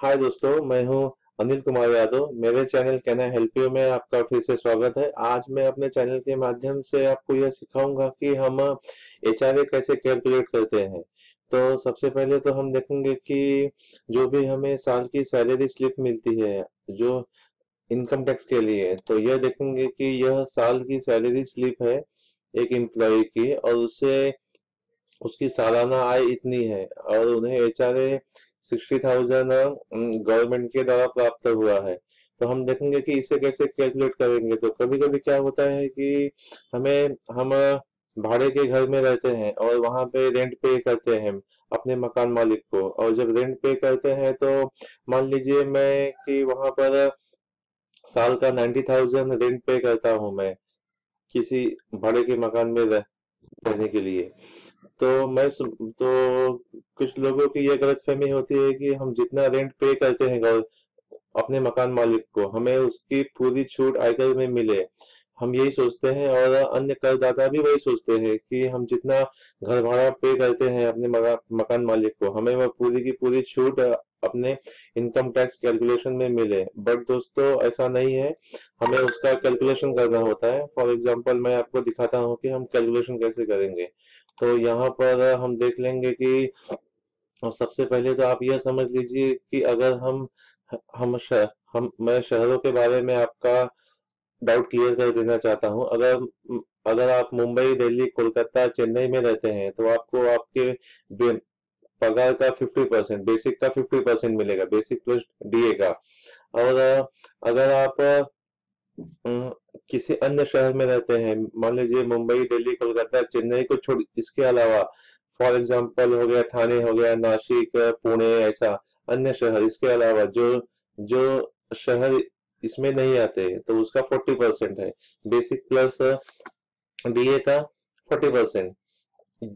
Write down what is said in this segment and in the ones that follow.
हाय दोस्तों, मैं हूं अनिल कुमार यादव। मेरे channel can I help you में आपका फिर से स्वागत है। आज मैं अपने चैनल के माध्यम से आपको यह सिखाऊंगा कि हम एचआरए कैसे कैलकुलेट करते हैं। तो सबसे पहले तो हम देखेंगे कि जो भी हमें साल की सैलरी स्लिप मिलती है, जो इनकम टैक्स के लिए, तो यह देखेंगे कि यह साल की सैलरी स्लिप है एक एम्प्लॉय की, और उससे उसकी सालाना आय इतनी है और उन्हें एचआरए 60,000 गवर्नमेंट के द्वारा प्राप्त हुआ है। तो हम देखेंगे कि इसे कैसे कैलकुलेट करेंगे। तो कभी कभी क्या होता है कि हम भाड़े के घर में रहते हैं और वहां पे रेंट पे करते हैं अपने मकान मालिक को, और जब रेंट पे करते हैं तो मान लीजिए मैं कि वहां पर साल का 90,000 रेंट पे करता हूँ मैं किसी भाड़े के मकान में रहने के लिए। तो तो कुछ लोगों की ये गलतफहमी होती है कि हम जितना रेंट पे करते हैं अपने मकान मालिक को, हमें उसकी पूरी छूट आयकर में मिले। हम यही सोचते हैं और अन्य करदाता भी वही सोचते हैं कि हम जितना घर भाड़ा पे करते हैं अपने मकान मालिक को, हमें वह पूरी की पूरी छूट अपने इनकम टैक्स कैलकुलेशन में मिले। बट दोस्तों, ऐसा नहीं है। हमें उसका कैलकुलेशन करना होता है। फॉर एग्जांपल मैं आपको दिखाता हूँ कि हम कैलकुलेशन कैसे करेंगे। तो यहाँ पर हम देख लेंगे कि और सबसे पहले तो आप यह समझ लीजिए कि अगर हम शह, हम मैं शहरों के बारे में आपका डाउट क्लियर कर देना चाहता हूँ। अगर अगर आप मुंबई, दिल्ली, कोलकाता, चेन्नई में रहते हैं तो आपको आपके पगार का 50%, बेसिक का 50% मिलेगा, बेसिक प्लस डीए का। और अगर आप किसी अन्य शहर में रहते हैं, मान लीजिए मुंबई, दिल्ली, कोलकाता, चेन्नई को छोड़ इसके अलावा, फॉर एग्जांपल हो गया थाने, हो गया नासिक, पुणे, ऐसा अन्य शहर, इसके अलावा जो जो शहर इसमें नहीं आते, तो उसका 40% है, बेसिक प्लस डीए का 40%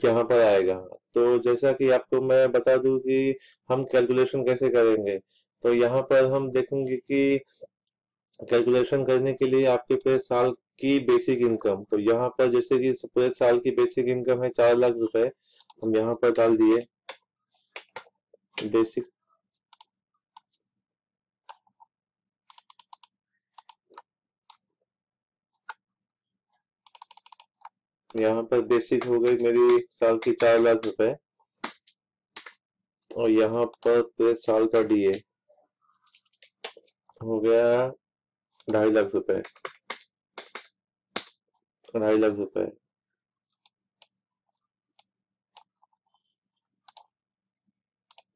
यहाँ पर आएगा। तो जैसा कि आपको मैं बता दूं कि हम कैलकुलेशन कैसे करेंगे। तो यहाँ पर हम देखेंगे कि कैलकुलेशन करने के लिए आपके पूरे साल की बेसिक इनकम, तो यहाँ पर जैसे कि पूरे साल की बेसिक इनकम है 4 लाख रुपए, हम यहाँ पर डाल दिए बेसिक। यहाँ पर बेसिक हो गई मेरी साल की 4 लाख रुपए, और यहाँ पर पूरे साल का डीए हो गया 2.5 लाख रुपए। 2.5 लाख रुपए,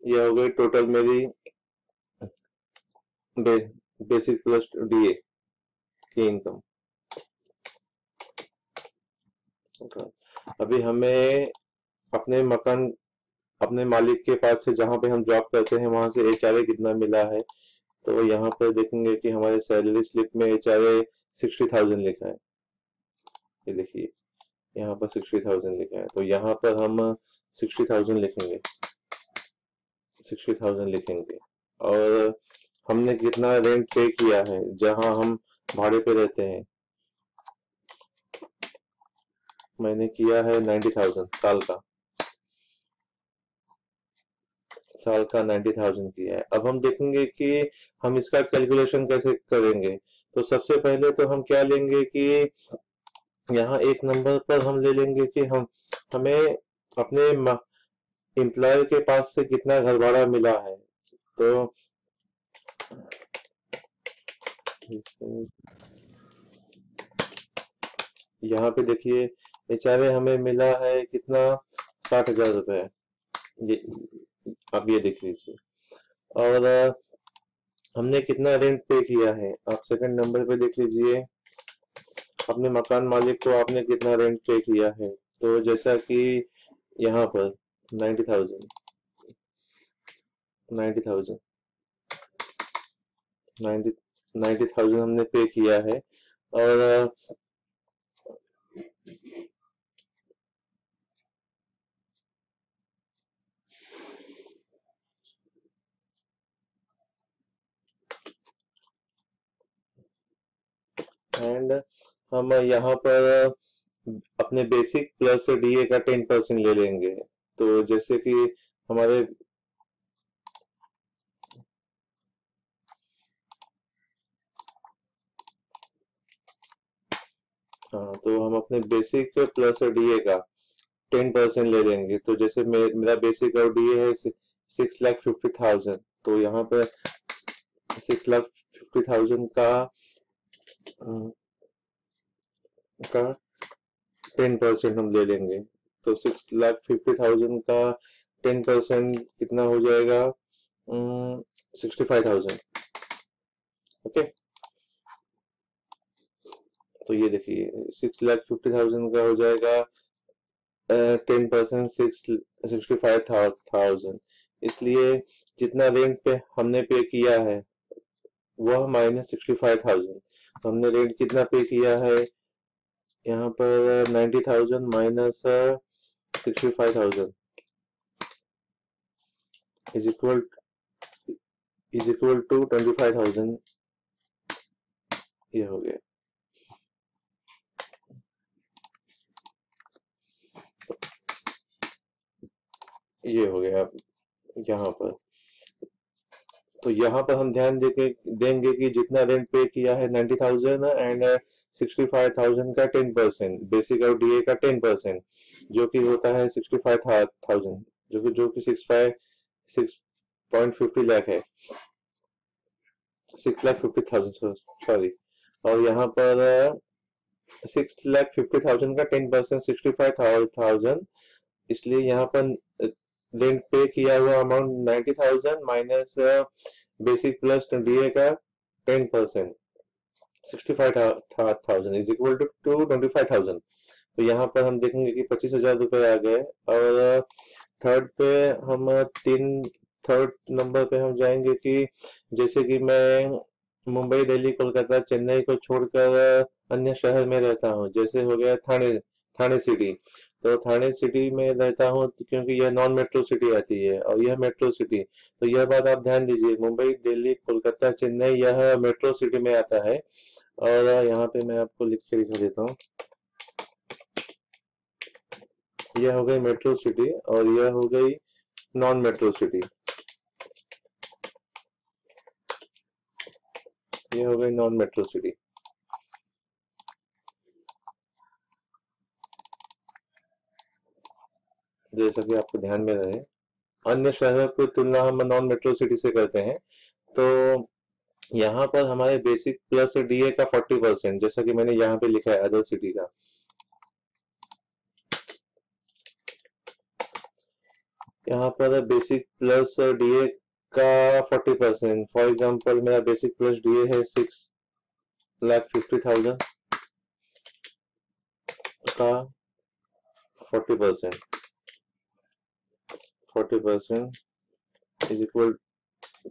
यह हो गई टोटल मेरी बे, बेसिक प्लस डीए की इनकम। अभी हमें अपने मकान अपने मालिक के पास से, जहाँ पे हम जॉब करते हैं, वहां से एचआरए कितना मिला है। तो यहाँ पर देखेंगे कि हमारे सैलरी स्लिप में एचआरए 60,000 लिखा है। ये देखिए, यहाँ पर 60,000 लिखा है, तो यहाँ पर हम 60,000 लिखेंगे। 60,000 लिखेंगे। और हमने कितना रेंट पे किया है जहाँ हम भाड़े पे रहते हैं, मैंने किया है 90,000 साल का। 90,000 किया है। अब हम देखेंगे कि हम इसका कैलकुलेशन कैसे करेंगे। तो सबसे पहले तो हम क्या लेंगे कि यहाँ एक नंबर पर हम ले लेंगे कि हमें अपने एम्प्लॉय के पास से कितना घर भाड़ा मिला है। तो यहाँ पे देखिए, बेचारे हमें मिला है कितना, 60,000 रुपए। ये आप ये देख लीजिए। और हमने कितना रेंट पे किया है, आप सेकंड नंबर पे देख लीजिए, अपने मकान मालिक को आपने कितना रेंट पे किया है। तो जैसा कि यहाँ पर 90,000, 90,000, 90 90,000 हमने पे किया है। और एंड हम यहाँ पर अपने बेसिक प्लस डीए का 10% ले लेंगे। तो जैसे कि हमारे हाँ, तो हम अपने बेसिक प्लस डीए का 10% ले लेंगे। तो जैसे मेरा बेसिक और डीए है 6,50,000, तो यहाँ पे 6,50,000 का 10% हम ले लेंगे। तो 6,50,000 का 10% कितना हो जाएगा? 65,000। ओके, तो ये देखिए 6,50,000 का हो जाएगा 10% 65,000। इसलिए जितना रेंट पे हमने पे किया है वह -65,000। तो हमने रेंट कितना पे किया है यहाँ पर? 90,000 माइनस 65,000 इज इक्वल टू 25,000। ये हो गया। ये हो गया यहाँ पर। तो यहाँ पर हम ध्यान देंगे कि जितना रेंट पे किया है 90,000 एंड 65,000 का 10%, बेसिक और डीए का 10%, जो कि होता है 65,000, जो कि 6.50 लाख है, 6,50,000 सॉरी। और यहाँ पर 6,50,000 का 10% 65,000, इसलिए यहाँ पर रेंट पे किया हुआ amount 90,000 minus basic plus DA का 10%, 65,000 इज इक्वल टू 25,000। तो यहाँ पर हम देखेंगे कि 25,000 रुपए आ गए। और थर्ड पे हम थर्ड नंबर पे हम जाएंगे कि जैसे कि मैं मुंबई, दिल्ली, कोलकाता, चेन्नई को छोड़कर अन्य शहर में रहता हूँ। जैसे हो गया थाने सिटी। तो थाने सिटी में रहता हूँ क्योंकि यह नॉन मेट्रो सिटी आती है और यह मेट्रो सिटी। तो यह बात आप ध्यान दीजिए, मुंबई, दिल्ली, कोलकाता, चेन्नई यह मेट्रो सिटी में आता है। और यहाँ पे मैं आपको लिख के दिखा देता हूँ। यह हो गई मेट्रो सिटी और यह हो गई नॉन मेट्रो सिटी। ये हो गई नॉन मेट्रो सिटी। जैसा कि आपको ध्यान में रहे, अन्य शहरों की तुलना हम नॉन मेट्रो सिटी से करते हैं। तो यहाँ पर हमारे बेसिक प्लस डीए का 40%, जैसा कि मैंने यहाँ पे लिखा है अदर सिटी का। यहाँ पर बेसिक प्लस डीए का 40%, फॉर एग्जांपल मेरा बेसिक प्लस डीए है 6,50,000 का 40% इज इक्वल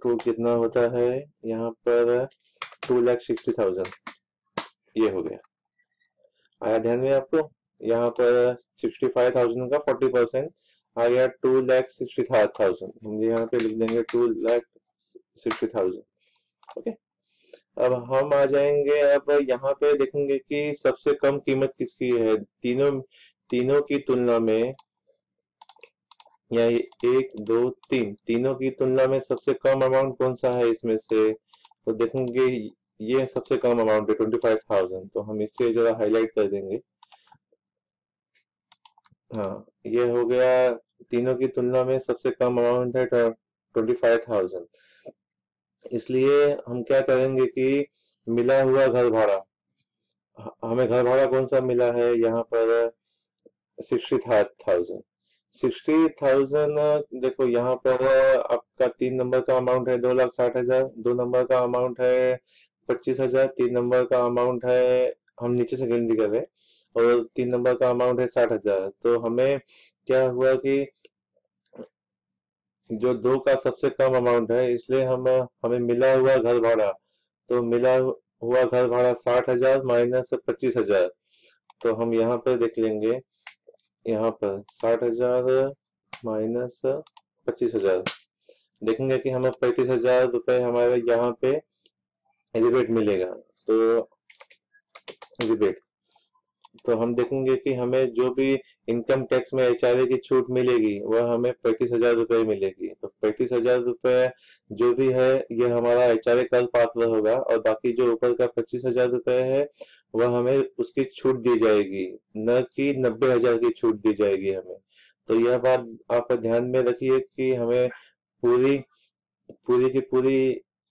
टू कितना होता है यहाँ पर? 2,60,000। ये हो गया। आया ध्यान में आपको? यहाँ पर 65,000 का 40% आ गया 2,60,000। हम यहाँ पे लिख देंगे 2,60,000। ओके, अब हम आ जाएंगे, अब यहाँ पे देखेंगे कि सबसे कम कीमत किसकी है तीनों की तुलना में, या 1 2 3 तीनों की तुलना में सबसे कम अमाउंट कौन सा है इसमें से? तो देखेंगे ये सबसे कम अमाउंट है 25,000। तो हम इसे जरा हाईलाइट कर देंगे। हाँ, ये हो गया तीनों की तुलना में सबसे कम अमाउंट है 25,000। इसलिए हम क्या करेंगे कि मिला हुआ घर भाड़ा, हमें घर भाड़ा कौन सा मिला है यहाँ पर? 60,000। 60,000 देखो यहाँ पर आपका 3 नंबर का अमाउंट है 2,60,000, 2 नंबर का अमाउंट है 25,000, 3 नंबर का अमाउंट है, हम नीचे से गिनती कर रहे हैं, और 3 नंबर का अमाउंट है 60,000। तो हमें क्या हुआ कि जो 2 का सबसे कम अमाउंट है, इसलिए हमें मिला हुआ घर भाड़ा, तो मिला हुआ घर भाड़ा 60,000 माइनस 25,000। तो हम यहाँ पर देख लेंगे, यहाँ पर 60,000 माइनस 25,000, देखेंगे कि हमें 35,000 रुपए हमारे यहाँ पे रिबेट मिलेगा। तो रिबेट तो हम देखेंगे कि हमें जो भी इनकम टैक्स में एचआरए की छूट मिलेगी वह हमें 35,000 रुपये मिलेगी। तो 35,000 रुपये जो भी है ये हमारा एचआरए कर पात्र होगा, और बाकी जो ऊपर का 25,000 रुपये है वह हमें उसकी छूट दी जाएगी, न कि 90,000 की छूट दी जाएगी हमें। तो यह बात आप ध्यान में रखिए कि हमें पूरी पूरी की पूरी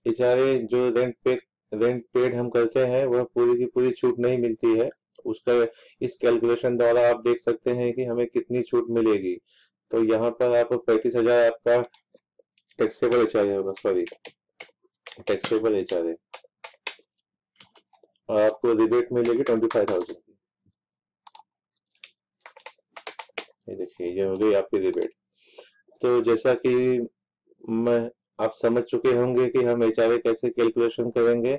एचआरए जो रेंट पेड हम करते हैं वह पूरी की पूरी छूट नहीं मिलती है। उसका इस कैलकुलेशन द्वारा आप देख सकते हैं कि हमें कितनी छूट मिलेगी। तो यहाँ पर आप 35,000 आपका टैक्सेबल एचआरए होगा, सॉरी टैक्सेबल एचआरए, और आपको रिबेट मिलेगी 25,000 की। ये देखिए ये हो गई आपकी रिबेट। तो जैसा कि मैं आप समझ चुके होंगे कि हम एचआरए कैसे कैलकुलेशन करेंगे।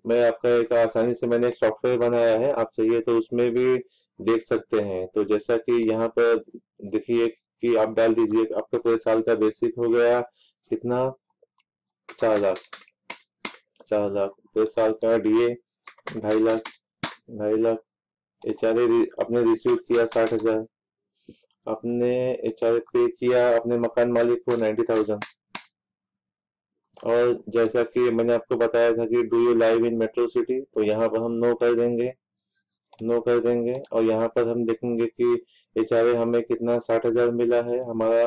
मैं आपका एक आसानी से मैंने एक सॉफ्टवेयर बनाया है, आप चाहिए तो उसमें भी देख सकते हैं। तो जैसा कि यहाँ पर देखिए कि आप डाल दीजिए आपका पूरे साल का बेसिक हो गया कितना, 4 लाख। 4 लाख पूरे साल का डीए 2.5 लाख, 2.5 लाख। एचआरए आपने रिसीव किया 60,000, आपने एचआरए पे किया अपने मकान मालिक को 90,000। और जैसा कि मैंने आपको बताया था कि do you live in metro city, तो यहाँ पर हम नो कर देंगे, नो कर देंगे। और यहाँ पर हम देखेंगे कि एचआरए हमें कितना 60,000 मिला है। हमारा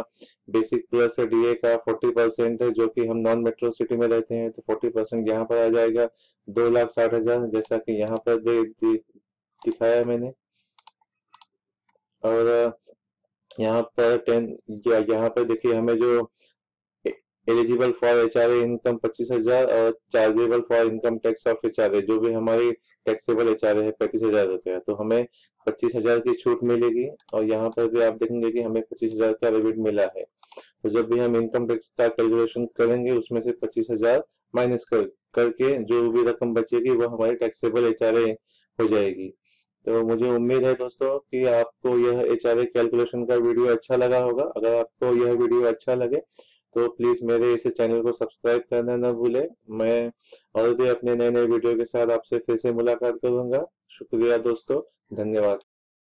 बेसिक प्लस डीए का 40% है, जो कि हम नॉन मेट्रो सिटी में रहते हैं, तो 40% यहाँ पर आ जाएगा 2,60,000, जैसा कि यहाँ पर दिखाया मैंने। और यहाँ पर यहाँ पर देखिए हमें जो एलिजिबल फॉर एचआरए इनकम 25,000 और chargeable for income tax of HRA जो भी हमारी टैक्सेबल एचआरए है 35,000 रुपया, तो हमें 25,000 की छूट मिलेगी। और यहाँ पर भी आप देखेंगे कि हमें 25,000 का रिबेट मिला है। तो जब भी हम इनकम टैक्स का कैलकुलेशन करेंगे उसमें से 25,000 माइनस करके जो भी रकम बचेगी वो हमारी टैक्सेबल एचआरए हो जाएगी। तो मुझे उम्मीद है दोस्तों कि आपको यह एचआरए कैलकुलेशन का वीडियो अच्छा लगा होगा। अगर आपको यह वीडियो अच्छा लगे तो प्लीज मेरे इस चैनल को सब्सक्राइब करना न भूले। मैं और भी अपने नए नए वीडियो के साथ आपसे फिर से मुलाकात करूंगा। शुक्रिया दोस्तों, धन्यवाद।